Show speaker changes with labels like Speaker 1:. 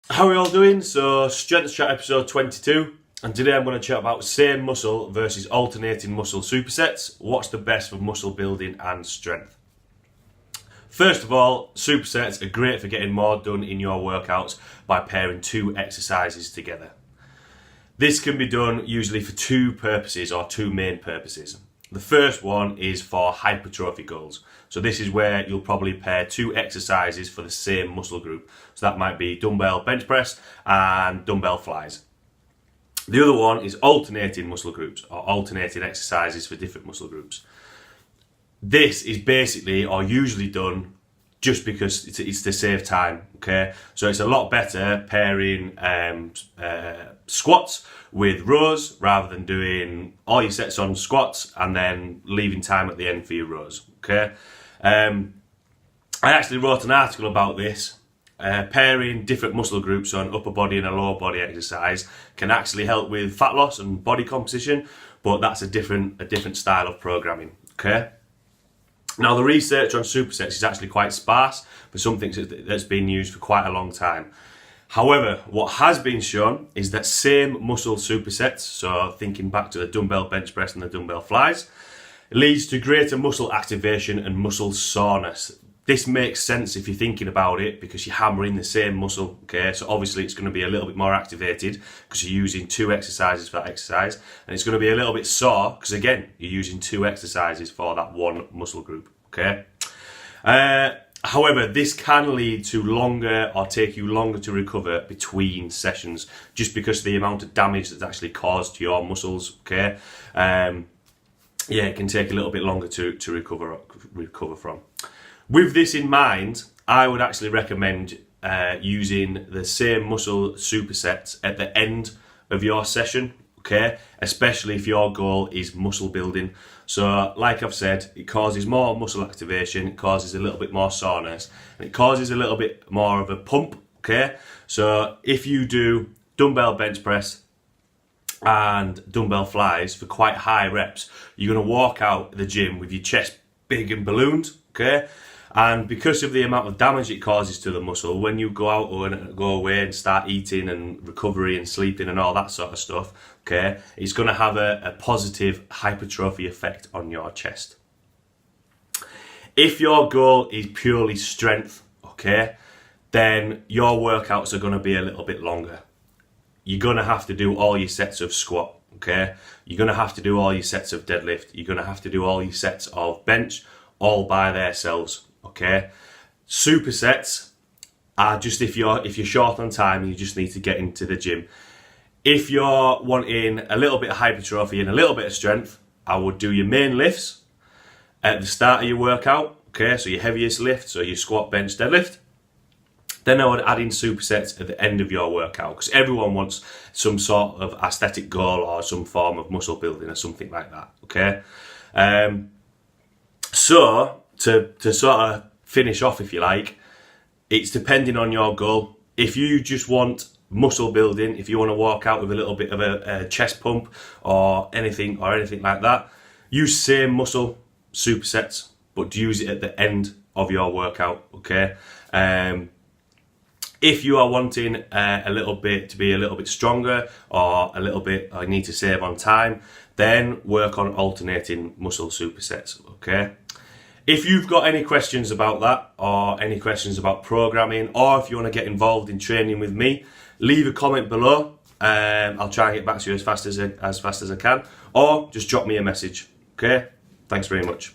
Speaker 1: How are we all doing? So, Strength Chat episode 22, and today I'm going to chat about same muscle versus alternating muscle supersets. What's the best for muscle building and strength? First of all, supersets are great for getting more done in your workouts by pairing two exercises together. This can be done usually for two purposes or two main purposes. The first one is for hypertrophy goals. So this is where you'll probably pair two exercises for the same muscle group. So that might be dumbbell bench press and dumbbell flies. The other one is alternating muscle groups or alternating exercises for different muscle groups. This is basically or usually done just because it's to save time, okay? So it's a lot better pairing squats with rows rather than doing all your sets on squats and then leaving time at the end for your rows, okay? I actually wrote an article about this. Pairing different muscle groups on upper body and a lower body exercise can actually help with fat loss and body composition, but that's a different style of programming, okay? Now, the research on supersets is actually quite sparse for something that's been used for quite a long time. However, what has been shown is that same muscle supersets, so thinking back to the dumbbell bench press and the dumbbell flies, leads to greater muscle activation and muscle soreness. This makes sense if you're thinking about it because you're hammering the same muscle, okay? So obviously it's going to be a little bit more activated because you're using two exercises for that exercise, and it's going to be a little bit sore because again, you're using two exercises for that one muscle group, okay? However, this can lead to longer or take you longer to recover between sessions just because of the amount of damage that's actually caused to your muscles, okay? It can take a little bit longer to recover from. With this in mind, I would actually recommend using the same muscle supersets at the end of your session, okay? Especially if your goal is muscle building. So, like I've said, it causes more muscle activation, it causes a little bit more soreness, and it causes a little bit more of a pump, okay? So, if you do dumbbell bench press and dumbbell flies for quite high reps, you're going to walk out the gym with your chest big and ballooned, okay? And because of the amount of damage it causes to the muscle, when you go out and go away and start eating and recovery and sleeping and all that sort of stuff, okay, it's going to have a positive hypertrophy effect on your chest. If your goal is purely strength, okay, then your workouts are going to be a little bit longer. You're going to have to do all your sets of squat, okay? You're going to have to do all your sets of deadlift. You're going to have to do all your sets of bench all by themselves. Okay, supersets are just if you're short on time and you just need to get into the gym. If you're wanting a little bit of hypertrophy and a little bit of strength, I would do your main lifts at the start of your workout. Okay, so your heaviest lift, so your squat, bench, deadlift. Then I would add in supersets at the end of your workout because everyone wants some sort of aesthetic goal or some form of muscle building or something like that. Okay, so to sort of finish off, if you like, it's depending on your goal. If you just want muscle building, if you want to walk out with a little bit of a chest pump or anything like that, use same muscle supersets, but use it at the end of your workout, okay? If you are wanting a little bit to be a little bit stronger or a little bit I need to save on time, then work on alternating muscle supersets, okay? If you've got any questions about that or any questions about programming, or if you want to get involved in training with me, leave a comment below. I'll try and get back to you as fast as I can, or just drop me a message. Okay? Thanks very much.